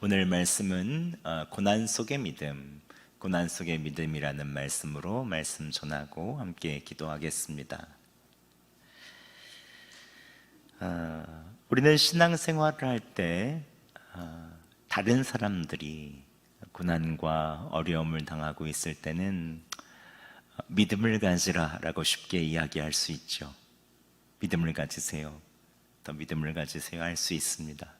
오늘 말씀은 고난 속의 믿음, 고난 속의 믿음이라는 말씀으로 말씀 전하고 함께 기도하겠습니다. 우리는 신앙생활을 할 때 다른 사람들이 고난과 어려움을 당하고 있을 때는 믿음을 가지라 라고 쉽게 이야기할 수 있죠. 믿음을 가지세요, 더 믿음을 가지세요 할 수 있습니다.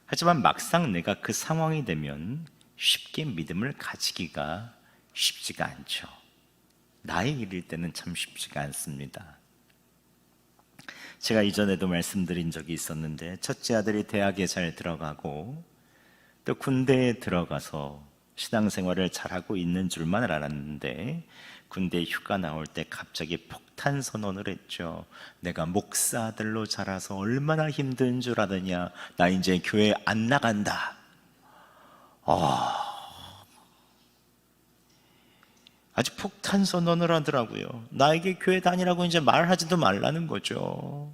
하지만 막상 내가 그 상황이 되면 쉽게 믿음을 가지기가 쉽지가 않죠. 나의 일일 때는 참 쉽지가 않습니다. 제가 이전에도 말씀드린 적이 있었는데, 첫째 아들이 대학에 잘 들어가고 또 군대에 들어가서 신앙생활을 잘하고 있는 줄만 알았는데, 군대 휴가 나올 때 갑자기 폭탄 선언을 했죠. 내가 목사 아들로 자라서 얼마나 힘든 줄 아느냐, 나 이제 교회 안 나간다. 아주 폭탄 선언을 하더라고요. 나에게 교회 다니라고 이제 말하지도 말라는 거죠.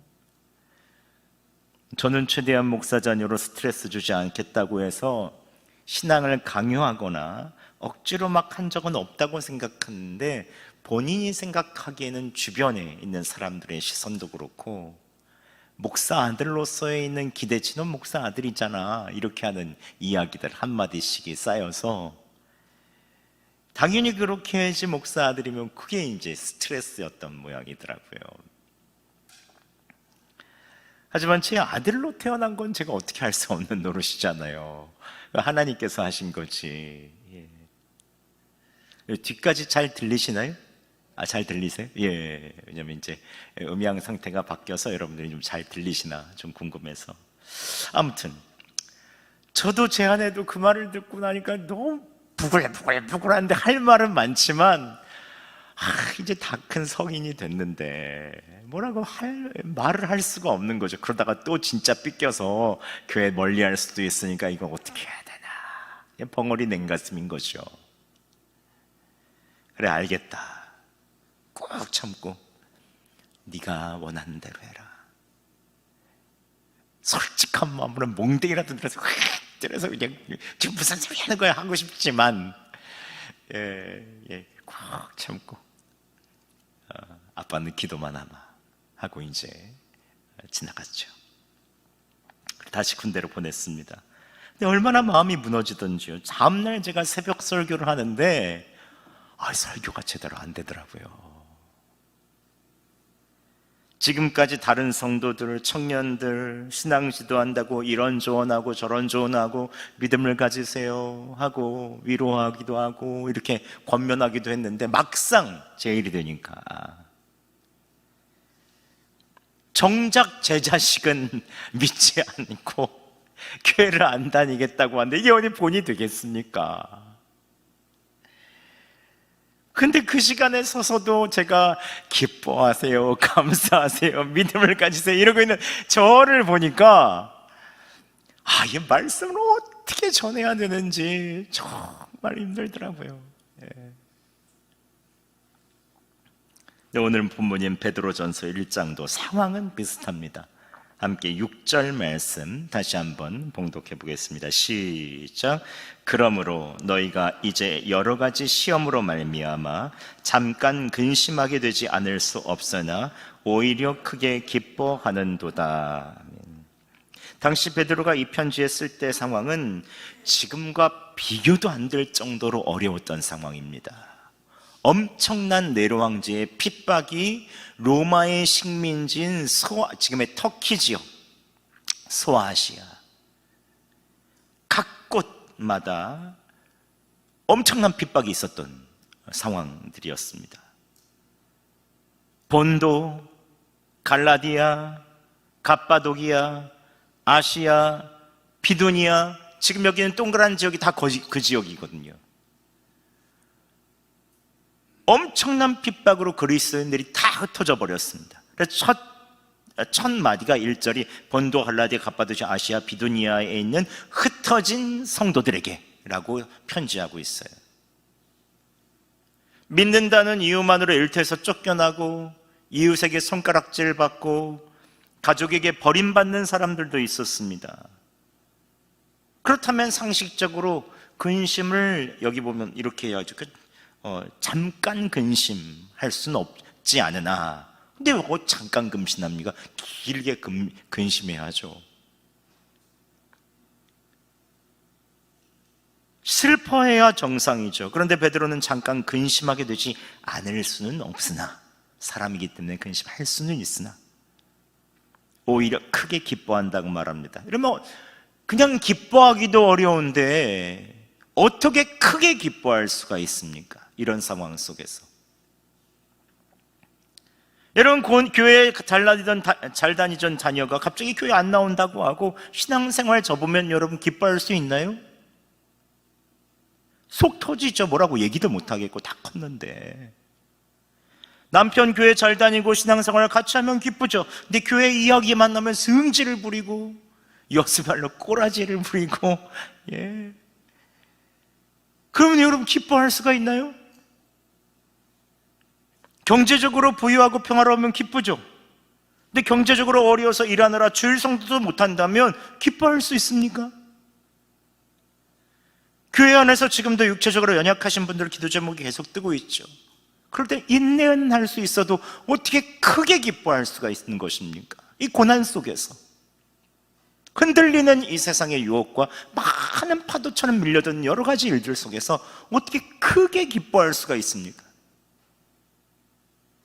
저는 최대한 목사 자녀로 스트레스 주지 않겠다고 해서 신앙을 강요하거나 억지로 막 한 적은 없다고 생각하는데, 본인이 생각하기에는 주변에 있는 사람들의 시선도 그렇고, 목사 아들로서의 있는 기대치는 목사 아들이잖아, 이렇게 하는 이야기들 한마디씩이 쌓여서 당연히 그렇게 해야지 목사 아들이면 그게 이제 스트레스였던 모양이더라고요. 하지만 제 아들로 태어난 건 제가 어떻게 할 수 없는 노릇이잖아요. 하나님께서 하신 거지. 뒤까지 잘 들리시나요? 잘 들리세요? 예. 왜냐면 이제 음향 상태가 바뀌어서 여러분들이 좀 잘 들리시나 좀 궁금해서. 아무튼 저도 제 아내도 그 말을 듣고 나니까 너무 부글부글한데 할 말은 많지만, 이제 다 큰 성인이 됐는데 뭐라고 말을 할 수가 없는 거죠. 그러다가 또 진짜 삐껴서 교회 멀리할 수도 있으니까 이거 어떻게 해야 되나, 벙어리 냉가슴인 거죠. 그래, 알겠다. 꾹 참고 네가 원하는 대로 해라. 솔직한 마음으로 몽댕이라도 들어서 때려서 그냥 지금 무슨 소리 하는 거야 하고 싶지만, 꾹 참고 아빠는 기도만 하마 하고 이제 지나갔죠. 다시 군대로 보냈습니다. 근데 얼마나 마음이 무너지던지요. 다음날 제가 새벽 설교를 하는데 설교가 제대로 안 되더라고요. 지금까지 다른 성도들, 청년들 신앙 지도한다고 이런 조언하고 저런 조언하고 믿음을 가지세요 하고 위로하기도 하고 이렇게 권면하기도 했는데, 막상 제 일이 되니까 정작 제 자식은 믿지 않고 교회를 안 다니겠다고 하는데 이게 어디 본이 되겠습니까? 근데 그 시간에 서서도 제가 기뻐하세요, 감사하세요, 믿음을 가지세요 이러고 있는 저를 보니까 이 말씀을 어떻게 전해야 되는지 정말 힘들더라고요. 오늘 본문인 베드로전서 1장도 상황은 비슷합니다. 함께 6절 말씀 다시 한번 봉독해 보겠습니다. 시작. 그러므로 너희가 이제 여러 가지 시험으로 말미암아 잠깐 근심하게 되지 않을 수 없으나 오히려 크게 기뻐하는도다. 당시 베드로가 이 편지에 쓸 때 상황은 지금과 비교도 안 될 정도로 어려웠던 상황입니다. 엄청난 네로 황제의 핍박이 로마의 식민지인 지금의 터키 지역, 소아시아 각 곳마다 엄청난 핍박이 있었던 상황들이었습니다. 본도, 갈라디아, 갑바도기아, 아시아, 비두니아, 지금 여기는 동그란 지역이 다 그 지역이거든요. 엄청난 핍박으로 그리스도인들이 다 흩어져 버렸습니다. 그래서 첫 마디가 1절이 본도, 갈라디아, 갑바도기아, 아시아, 비두니아에 있는 흩어진 성도들에게 라고 편지하고 있어요. 믿는다는 이유만으로 일터에서 쫓겨나고 이웃에게 손가락질 받고 가족에게 버림받는 사람들도 있었습니다. 그렇다면 상식적으로 근심을 여기 보면 이렇게 해야죠. 잠깐 근심할 수는 없지 않으나, 근데 왜 잠깐 근심합니까? 길게 근심해야죠. 슬퍼해야 정상이죠. 그런데 베드로는 잠깐 근심하게 되지 않을 수는 없으나, 사람이기 때문에 근심할 수는 있으나 오히려 크게 기뻐한다고 말합니다. 이러면 그냥 기뻐하기도 어려운데 어떻게 크게 기뻐할 수가 있습니까? 이런 상황 속에서. 여러분, 교회에 잘 다니던 자녀가 갑자기 교회 안 나온다고 하고 신앙생활 접으면 여러분 기뻐할 수 있나요? 속 터지죠. 뭐라고 얘기도 못하겠고 다 컸는데. 남편 교회 잘 다니고 신앙생활을 같이 하면 기쁘죠. 근데 교회 이야기만 나면 승질을 부리고 여수발로 꼬라지를 부리고, 그러면 여러분 기뻐할 수가 있나요? 경제적으로 부유하고 평화로우면 기쁘죠. 근데 경제적으로 어려워서 일하느라 주일 성도도 못한다면 기뻐할 수 있습니까? 교회 안에서 지금도 육체적으로 연약하신 분들 기도 제목이 계속 뜨고 있죠. 그럴 때 인내는 할 수 있어도 어떻게 크게 기뻐할 수가 있는 것입니까? 이 고난 속에서 흔들리는 이 세상의 유혹과 많은 파도처럼 밀려든 여러 가지 일들 속에서 어떻게 크게 기뻐할 수가 있습니까?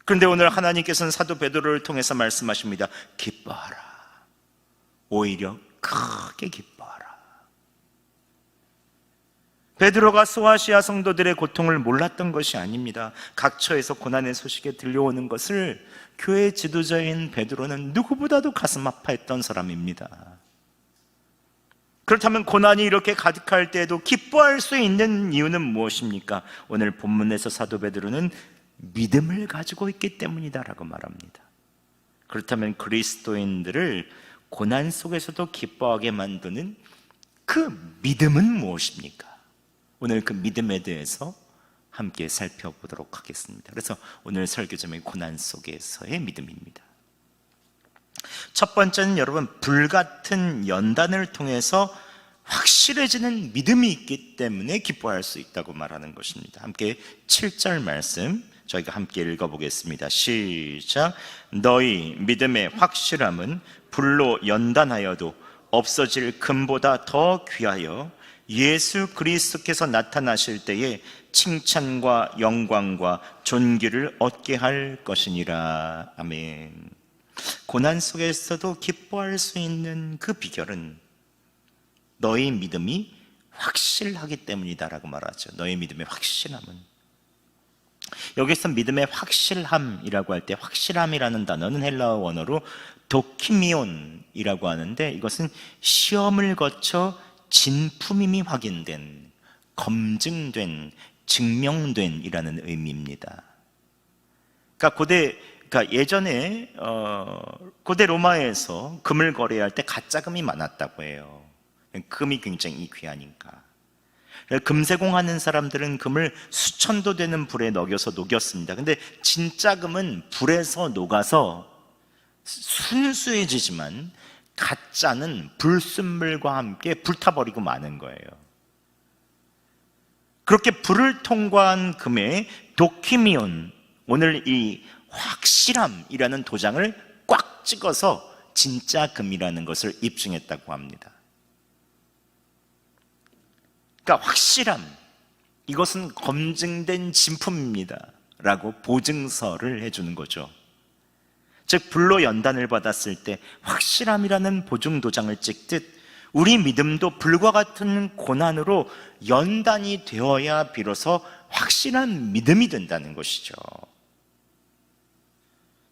그런데 오늘 하나님께서는 사도 베드로를 통해서 말씀하십니다. 기뻐하라. 오히려 크게 기뻐하라. 베드로가 소아시아 성도들의 고통을 몰랐던 것이 아닙니다. 각처에서 고난의 소식에 들려오는 것을 교회 지도자인 베드로는 누구보다도 가슴 아파했던 사람입니다. 그렇다면 고난이 이렇게 가득할 때에도 기뻐할 수 있는 이유는 무엇입니까? 오늘 본문에서 사도 베드로는 믿음을 가지고 있기 때문이다라고 말합니다. 그렇다면 그리스도인들을 고난 속에서도 기뻐하게 만드는 그 믿음은 무엇입니까? 오늘 그 믿음에 대해서 함께 살펴보도록 하겠습니다. 그래서 오늘 설교 제목이 고난 속에서의 믿음입니다. 첫 번째는 여러분, 불같은 연단을 통해서 확실해지는 믿음이 있기 때문에 기뻐할 수 있다고 말하는 것입니다. 함께 7절 말씀 저희가 함께 읽어보겠습니다. 시작. 너희 믿음의 확실함은 불로 연단하여도 없어질 금보다 더 귀하여 예수 그리스도께서 나타나실 때에 칭찬과 영광과 존귀를 얻게 할 것이니라. 아멘. 고난 속에서도 기뻐할 수 있는 그 비결은 너희 믿음이 확실하기 때문이다라고 말하죠. 너희 믿음의 확실함은, 여기서 믿음의 확실함이라고 할 때 확실함이라는 단어는 헬라어 원어로 도키미온이라고 하는데, 이것은 시험을 거쳐 진품임이 확인된, 검증된, 증명된 이라는 의미입니다. 그러니까 예전에 고대 로마에서 금을 거래할 때 가짜금이 많았다고 해요. 금이 굉장히 귀하니까. 금세공하는 사람들은 금을 수천도 되는 불에 녹였습니다. 근데 진짜 금은 불에서 녹아서 순수해지지만 가짜는 불순물과 함께 불타버리고 마는 거예요. 그렇게 불을 통과한 금의 도키미온, 오늘 이 확실함이라는 도장을 꽉 찍어서 진짜 금이라는 것을 입증했다고 합니다. 그러니까 확실함, 이것은 검증된 진품입니다 라고 보증서를 해주는 거죠. 즉 불로 연단을 받았을 때 확실함이라는 보증 도장을 찍듯 우리 믿음도 불과 같은 고난으로 연단이 되어야 비로소 확실한 믿음이 된다는 것이죠.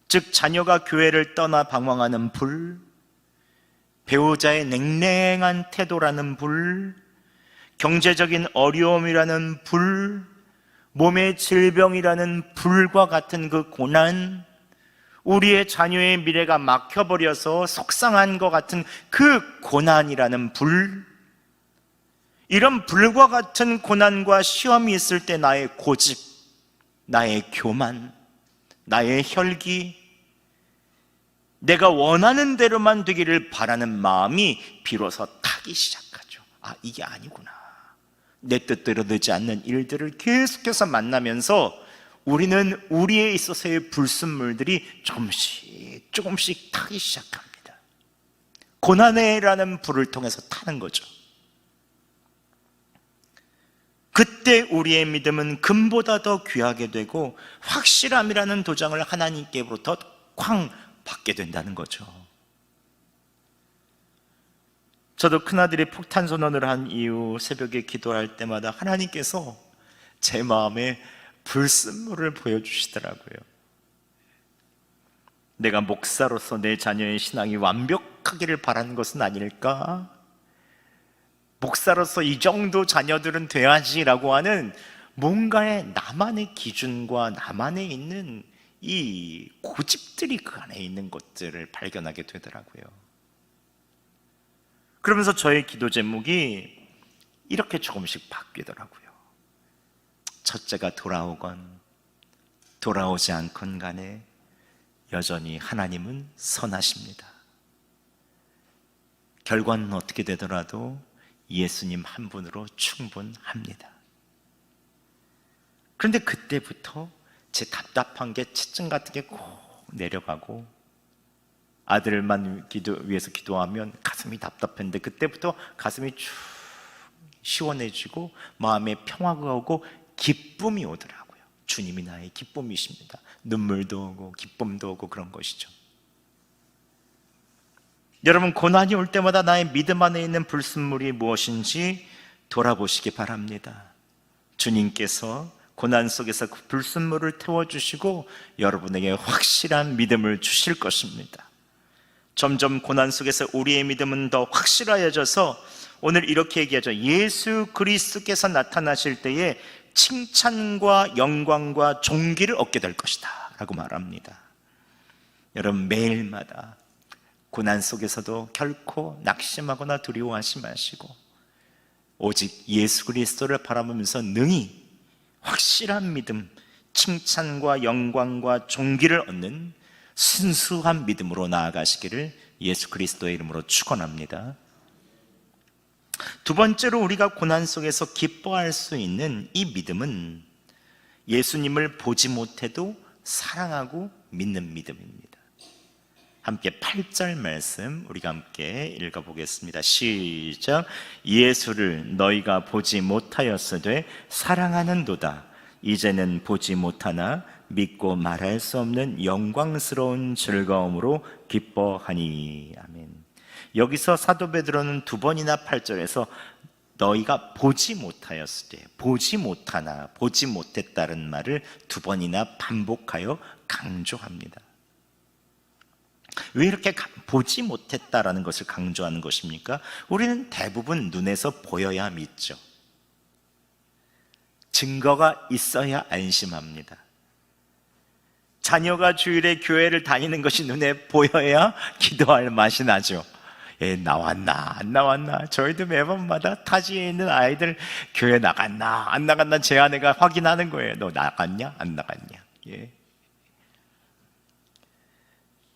즉 자녀가 교회를 떠나 방황하는 불, 배우자의 냉랭한 태도라는 불, 경제적인 어려움이라는 불, 몸의 질병이라는 불과 같은 그 고난, 우리의 자녀의 미래가 막혀버려서 속상한 것 같은 그 고난이라는 불, 이런 불과 같은 고난과 시험이 있을 때 나의 고집, 나의 교만, 나의 혈기, 내가 원하는 대로만 되기를 바라는 마음이 비로소 타기 시작하죠. 이게 아니구나. 내 뜻대로 되지 않는 일들을 계속해서 만나면서 우리는 우리에 있어서의 불순물들이 조금씩 타기 시작합니다. 고난이라는 불을 통해서 타는 거죠. 그때 우리의 믿음은 금보다 더 귀하게 되고 확실함이라는 도장을 하나님께로부터 쾅 받게 된다는 거죠. 저도 큰아들이 폭탄 선언을 한 이후 새벽에 기도할 때마다 하나님께서 제 마음에 불순물을 보여주시더라고요. 내가 목사로서 내 자녀의 신앙이 완벽하기를 바라는 것은 아닐까? 목사로서 이 정도 자녀들은 돼야지라고 하는 뭔가의 나만의 기준과 나만에 있는 이 고집들이 그 안에 있는 것들을 발견하게 되더라고요. 그러면서 저의 기도 제목이 이렇게 조금씩 바뀌더라고요. 첫째가 돌아오건 돌아오지 않건 간에 여전히 하나님은 선하십니다. 결과는 어떻게 되더라도 예수님 한 분으로 충분합니다. 그런데 그때부터 제 답답한 게 채증 같은 게 꼭 내려가고 아들만 위해서 기도하면 가슴이 답답했는데 그때부터 가슴이 쭉 시원해지고 마음에 평화가 오고 기쁨이 오더라고요. 주님이 나의 기쁨이십니다. 눈물도 오고 기쁨도 오고 그런 것이죠. 여러분, 고난이 올 때마다 나의 믿음 안에 있는 불순물이 무엇인지 돌아보시기 바랍니다. 주님께서 고난 속에서 그 불순물을 태워주시고 여러분에게 확실한 믿음을 주실 것입니다. 점점 고난 속에서 우리의 믿음은 더 확실해져서 오늘 이렇게 얘기하죠. 예수 그리스도께서 나타나실 때에 칭찬과 영광과 존귀를 얻게 될 것이다 라고 말합니다. 여러분, 매일마다 고난 속에서도 결코 낙심하거나 두려워하지 마시고 오직 예수 그리스도를 바라보면서 능히 확실한 믿음, 칭찬과 영광과 존귀를 얻는 순수한 믿음으로 나아가시기를 예수 그리스도의 이름으로 축원합니다. 두 번째로 우리가 고난 속에서 기뻐할 수 있는 이 믿음은 예수님을 보지 못해도 사랑하고 믿는 믿음입니다. 함께 8절 말씀 우리가 함께 읽어보겠습니다. 시작. 예수를 너희가 보지 못하였으되 사랑하는도다. 이제는 보지 못하나 믿고 말할 수 없는 영광스러운 즐거움으로 기뻐하니. 아멘. 여기서 사도 베드로는 두 번이나 8절에서 너희가 보지 못하였을 때, 보지 못하나, 보지 못했다는 말을 두 번이나 반복하여 강조합니다. 왜 이렇게 보지 못했다라는 것을 강조하는 것입니까? 우리는 대부분 눈에서 보여야 믿죠. 증거가 있어야 안심합니다. 자녀가 주일에 교회를 다니는 것이 눈에 보여야 기도할 맛이 나죠. 나왔나 안 나왔나. 저희도 매번마다 타지에 있는 아이들 교회 나갔나 안 나갔나 제 아내가 확인하는 거예요. 너 나갔냐 안 나갔냐.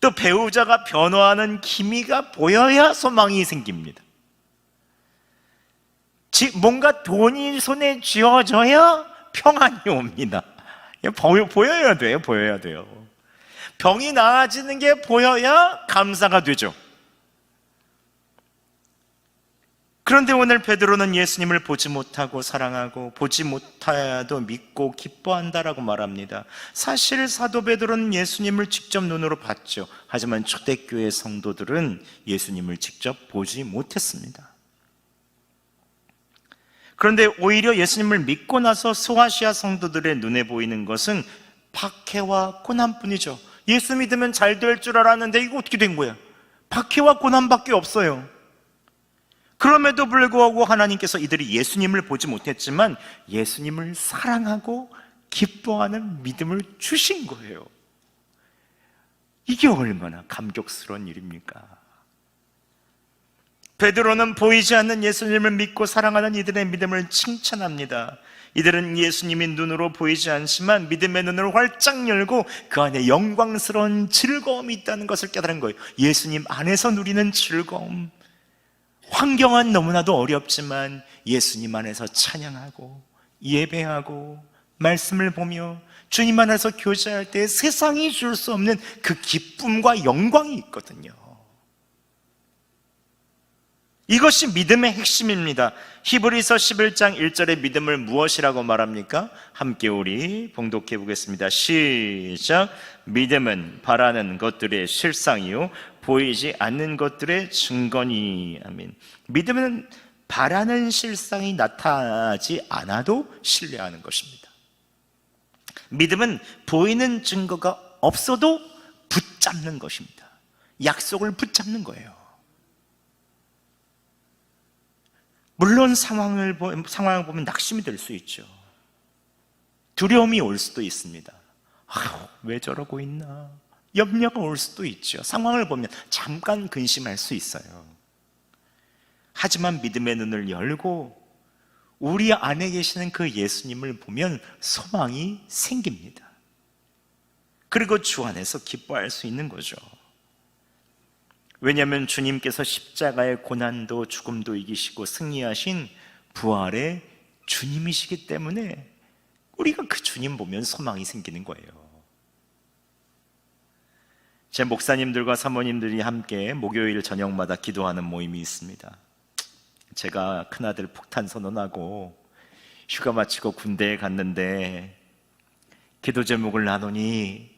또 배우자가 변화하는 기미가 보여야 소망이 생깁니다. 뭔가 돈이 손에 쥐어져야 평안이 옵니다. 보여야 돼요. 보여야 돼요. 병이 나아지는 게 보여야 감사가 되죠. 그런데 오늘 베드로는 예수님을 보지 못하고 사랑하고 보지 못하여도 믿고 기뻐한다라고 말합니다. 사실 사도 베드로는 예수님을 직접 눈으로 봤죠. 하지만 초대교회 성도들은 예수님을 직접 보지 못했습니다. 그런데 오히려 예수님을 믿고 나서 소아시아 성도들의 눈에 보이는 것은 박해와 고난뿐이죠. 예수 믿으면 잘 될 줄 알았는데 이거 어떻게 된 거야? 박해와 고난밖에 없어요. 그럼에도 불구하고 하나님께서 이들이 예수님을 보지 못했지만 예수님을 사랑하고 기뻐하는 믿음을 주신 거예요. 이게 얼마나 감격스러운 일입니까? 베드로는 보이지 않는 예수님을 믿고 사랑하는 이들의 믿음을 칭찬합니다. 이들은 예수님이 눈으로 보이지 않지만 믿음의 눈을 활짝 열고 그 안에 영광스러운 즐거움이 있다는 것을 깨달은 거예요. 예수님 안에서 누리는 즐거움, 환경은 너무나도 어렵지만 예수님 안에서 찬양하고 예배하고 말씀을 보며 주님 안에서 교제할 때 세상이 줄 수 없는 그 기쁨과 영광이 있거든요. 이것이 믿음의 핵심입니다. 히브리서 11장 1절의 믿음을 무엇이라고 말합니까? 함께 우리 봉독해 보겠습니다. 시작. 믿음은 바라는 것들의 실상이요 보이지 않는 것들의 증거니. 아멘. 믿음은 바라는 실상이 나타나지 않아도 신뢰하는 것입니다. 믿음은 보이는 증거가 없어도 붙잡는 것입니다. 약속을 붙잡는 거예요. 물론 상황을 보면 낙심이 될 수 있죠. 두려움이 올 수도 있습니다. 왜 저러고 있나? 염려가 올 수도 있죠. 상황을 보면 잠깐 근심할 수 있어요. 하지만 믿음의 눈을 열고 우리 안에 계시는 그 예수님을 보면 소망이 생깁니다. 그리고 주 안에서 기뻐할 수 있는 거죠. 왜냐하면 주님께서 십자가의 고난도 죽음도 이기시고 승리하신 부활의 주님이시기 때문에 우리가 그 주님 보면 소망이 생기는 거예요. 제 목사님들과 사모님들이 함께 목요일 저녁마다 기도하는 모임이 있습니다. 제가 큰아들 폭탄 선언하고 휴가 마치고 군대에 갔는데 기도 제목을 나누니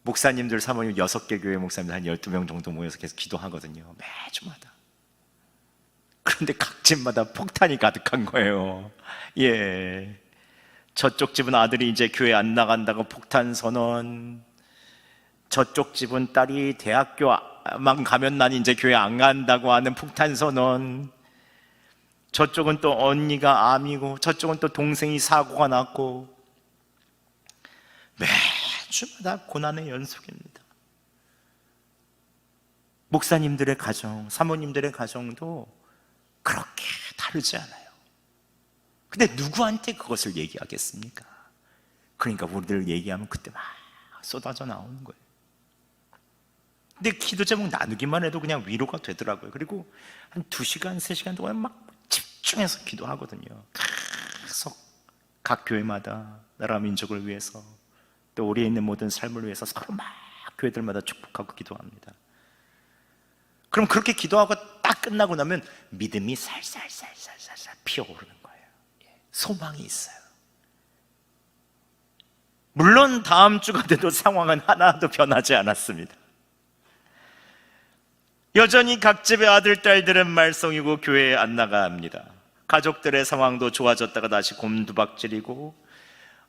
목사님들, 사모님 6개 교회 목사님들 한 12명 정도 모여서 계속 기도하거든요. 매주마다. 그런데 각 집마다 폭탄이 가득한 거예요. 예. 저쪽 집은 아들이 이제 교회 안 나간다고 폭탄 선언, 저쪽 집은 딸이 대학교만 가면 난 이제 교회 안 간다고 하는 폭탄 선언, 저쪽은 또 언니가 암이고 저쪽은 또 동생이 사고가 났고, 매주마다 고난의 연속입니다. 목사님들의 가정, 사모님들의 가정도 그렇게 다르지 않아요. 근데 누구한테 그것을 얘기하겠습니까? 그러니까 우리들 얘기하면 그때 막 쏟아져 나오는 거예요. 근데 기도 제목 나누기만 해도 그냥 위로가 되더라고요. 그리고 한 2시간, 3시간 동안 막 집중해서 기도하거든요. 계속 각 교회마다 나라 민족을 위해서, 또 우리에 있는 모든 삶을 위해서 서로 막 교회들마다 축복하고 기도합니다. 그럼 그렇게 기도하고 딱 끝나고 나면 믿음이 살살살살살살 피어오르는 거예요. 소망이 있어요. 물론 다음 주가 돼도 상황은 하나도 변하지 않았습니다. 여전히 각 집의 아들, 딸들은 말썽이고 교회에 안 나갑니다. 가족들의 상황도 좋아졌다가 다시 곤두박질이고,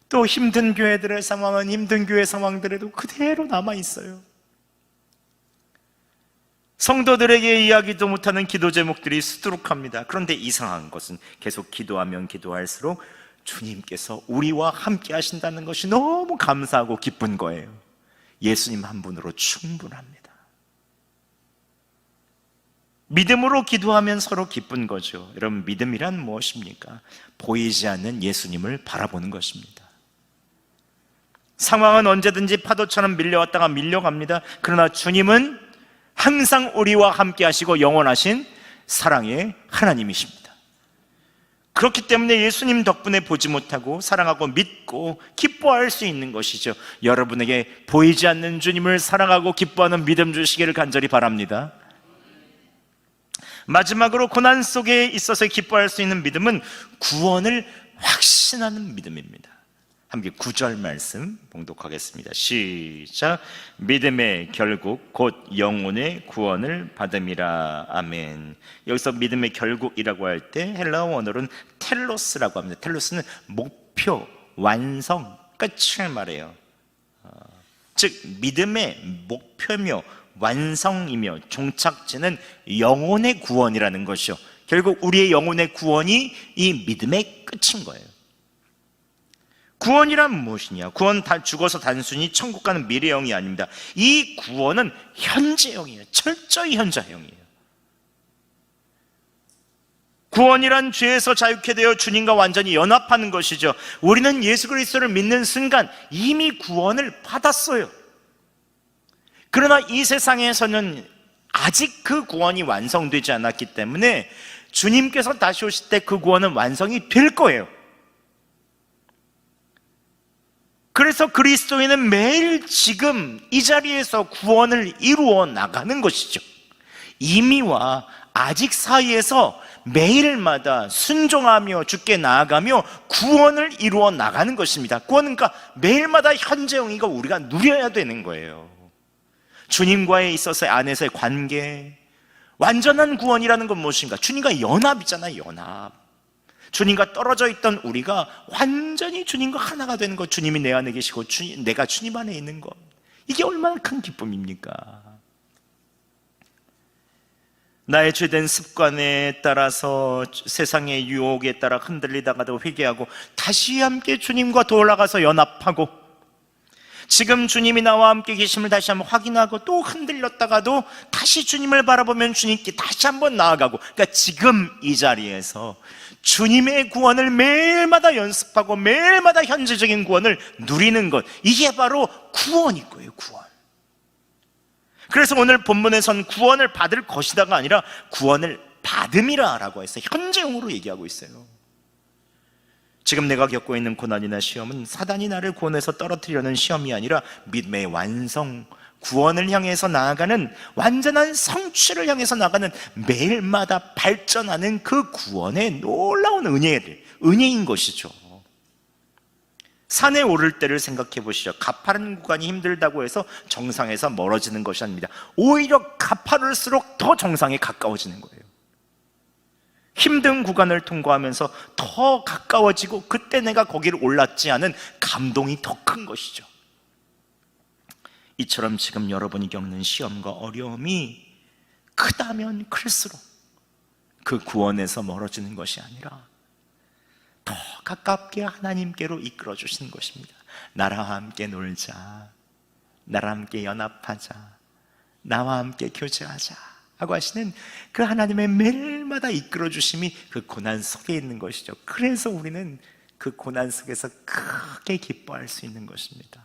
또 힘든 교회들의 상황은 힘든 교회 상황들에도 그대로 남아있어요. 성도들에게 이야기도 못하는 기도 제목들이 수두룩합니다. 그런데 이상한 것은 계속 기도하면 기도할수록 주님께서 우리와 함께 하신다는 것이 너무 감사하고 기쁜 거예요. 예수님 한 분으로 충분합니다. 믿음으로 기도하면 서로 기쁜 거죠. 여러분, 믿음이란 무엇입니까? 보이지 않는 예수님을 바라보는 것입니다. 상황은 언제든지 파도처럼 밀려왔다가 밀려갑니다. 그러나 주님은 항상 우리와 함께 하시고 영원하신 사랑의 하나님이십니다. 그렇기 때문에 예수님 덕분에 보지 못하고 사랑하고 믿고 기뻐할 수 있는 것이죠. 여러분에게 보이지 않는 주님을 사랑하고 기뻐하는 믿음 주시기를 간절히 바랍니다. 마지막으로 고난 속에 있어서 기뻐할 수 있는 믿음은 구원을 확신하는 믿음입니다. 함께 9절 말씀 봉독하겠습니다. 시작. 믿음의 결국 곧 영혼의 구원을 받음이라. 아멘. 여기서 믿음의 결국이라고 할 때 헬라어 원어로는 텔로스라고 합니다. 텔로스는 목표, 완성, 끝을 말해요. 즉 믿음의 목표며 완성이며 종착지는 영혼의 구원이라는 것이요, 결국 우리의 영혼의 구원이 이 믿음의 끝인 거예요. 구원이란 무엇이냐? 구원 죽어서 단순히 천국 가는 미래형이 아닙니다. 이 구원은 현재형이에요. 철저히 현재형이에요. 구원이란 죄에서 자유케 되어 주님과 완전히 연합하는 것이죠. 우리는 예수 그리스도를 믿는 순간 이미 구원을 받았어요. 그러나 이 세상에서는 아직 그 구원이 완성되지 않았기 때문에 주님께서 다시 오실 때 그 구원은 완성이 될 거예요. 그래서 그리스도인은 매일 지금 이 자리에서 구원을 이루어 나가는 것이죠. 이미와 아직 사이에서 매일마다 순종하며 주께 나아가며 구원을 이루어 나가는 것입니다. 구원은 그러니까 매일마다 현재형이고 우리가 누려야 되는 거예요. 주님과에 있어서 안에서의 관계, 완전한 구원이라는 건 무엇인가? 주님과 연합이잖아요. 연합. 주님과 떨어져 있던 우리가 완전히 주님과 하나가 되는 것, 주님이 내 안에 계시고 내가 주님 안에 있는 것, 이게 얼마나 큰 기쁨입니까? 나의 죄된 습관에 따라서 세상의 유혹에 따라 흔들리다가도 회개하고 다시 함께 주님과 돌아가서 연합하고, 지금 주님이 나와 함께 계심을 다시 한번 확인하고, 또 흔들렸다가도 다시 주님을 바라보면 주님께 다시 한번 나아가고, 그러니까 지금 이 자리에서 주님의 구원을 매일마다 연습하고 매일마다 현재적인 구원을 누리는 것, 이게 바로 구원일 거예요. 구원. 그래서 오늘 본문에선 구원을 받을 것이다가 아니라 구원을 받음이라 라고 해서 현재형으로 얘기하고 있어요. 지금 내가 겪고 있는 고난이나 시험은 사단이 나를 구원해서 떨어뜨리려는 시험이 아니라 믿음의 완성, 구원을 향해서 나아가는, 완전한 성취를 향해서 나가는, 매일마다 발전하는 그 구원의 놀라운 은혜인 것이죠. 산에 오를 때를 생각해 보시죠. 가파른 구간이 힘들다고 해서 정상에서 멀어지는 것이 아닙니다. 오히려 가파를수록 더 정상에 가까워지는 거예요. 힘든 구간을 통과하면서 더 가까워지고, 그때 내가 거기를 올랐지 않은 감동이 더 큰 것이죠. 이처럼 지금 여러분이 겪는 시험과 어려움이 크다면 클수록 그 구원에서 멀어지는 것이 아니라 더 가깝게 하나님께로 이끌어 주시는 것입니다. 나랑 함께 놀자, 나랑 함께 연합하자, 나와 함께 교제하자 하고 하시는 그 하나님의 매일마다 이끌어 주심이 그 고난 속에 있는 것이죠. 그래서 우리는 그 고난 속에서 크게 기뻐할 수 있는 것입니다.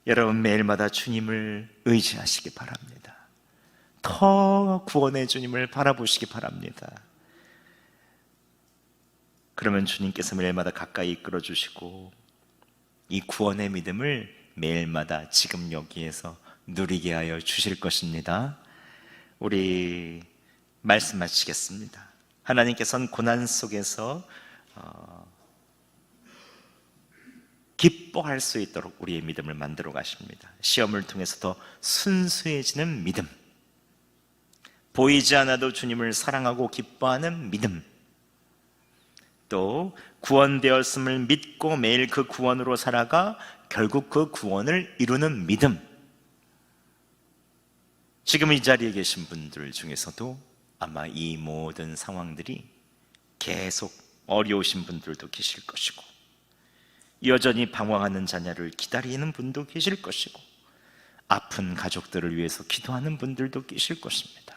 여러분, 매일마다 주님을 의지하시기 바랍니다. 더 구원의 주님을 바라보시기 바랍니다. 그러면 주님께서 매일마다 가까이 이끌어 주시고, 이 구원의 믿음을 매일마다 지금 여기에서 누리게 하여 주실 것입니다. 우리 말씀 마치겠습니다. 하나님께서는 고난 속에서 기뻐할 수 있도록 우리의 믿음을 만들어 가십니다. 시험을 통해서 더 순수해지는 믿음, 보이지 않아도 주님을 사랑하고 기뻐하는 믿음, 또 구원되었음을 믿고 매일 그 구원으로 살아가 결국 그 구원을 이루는 믿음. 지금 이 자리에 계신 분들 중에서도 아마 이 모든 상황들이 계속 어려우신 분들도 계실 것이고, 여전히 방황하는 자녀를 기다리는 분도 계실 것이고, 아픈 가족들을 위해서 기도하는 분들도 계실 것입니다.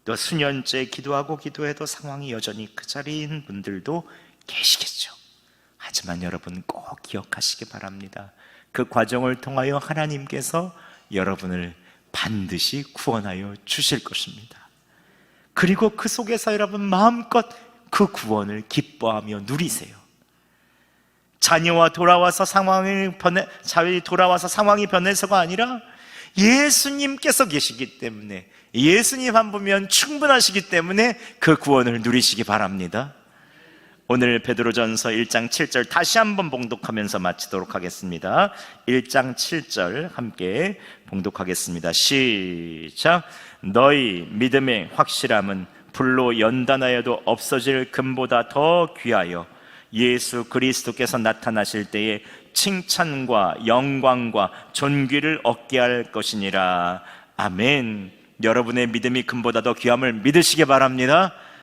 또 수년째 기도하고 기도해도 상황이 여전히 그 자리인 분들도 계시겠죠. 하지만 여러분 꼭 기억하시기 바랍니다. 그 과정을 통하여 하나님께서 여러분을 반드시 구원하여 주실 것입니다. 그리고 그 속에서 여러분 마음껏 그 구원을 기뻐하며 누리세요. 자녀와 돌아와서 상황이 변해서가 아니라 예수님께서 계시기 때문에, 예수님 한 분이면 충분하시기 때문에 그 구원을 누리시기 바랍니다. 오늘 베드로전서 1장 7절 다시 한번 봉독하면서 마치도록 하겠습니다. 1장 7절 함께 봉독하겠습니다. 시작. 너희 믿음의 확실함은 불로 연단하여도 없어질 금보다 더 귀하여 예수 그리스도께서 나타나실 때에 칭찬과 영광과 존귀를 얻게 할 것이니라. 아멘. 여러분의 믿음이 금보다 더 귀함을 믿으시기 바랍니다.